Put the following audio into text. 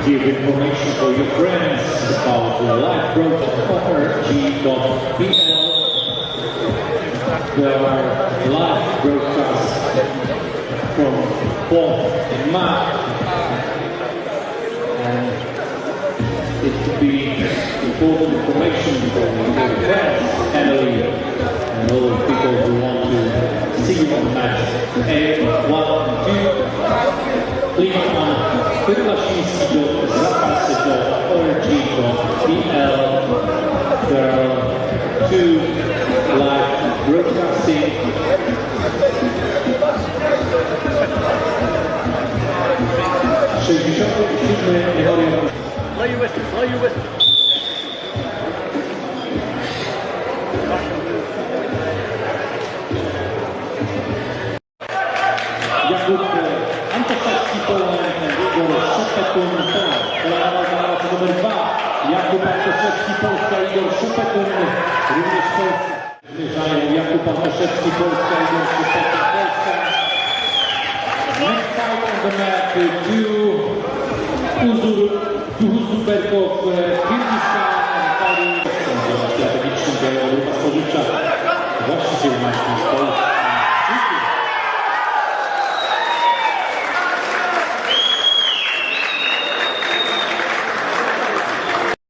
give information for your friends about the live broadcast org.pl. There are live broadcasts from both Mark, and it could be important information for your friends, family, and all the people who want to see you on the match. And 1, 2, click on www.zapasy.org.pl. There are 2 live broadcasting. Jakub Antaszewski, Poland, Igor Szepetun, numer 2. Jakub Antaszewski, Polska, Igor Szepetun, również Polska. Zmierzają Jakub Antaszewski, Polska, Igor Szepetun, Polska. Next fight on the mat, Uzurberkov, Kyrgyzstan, strategiczny Georg Pasowicza, właściciel majstrów Polski.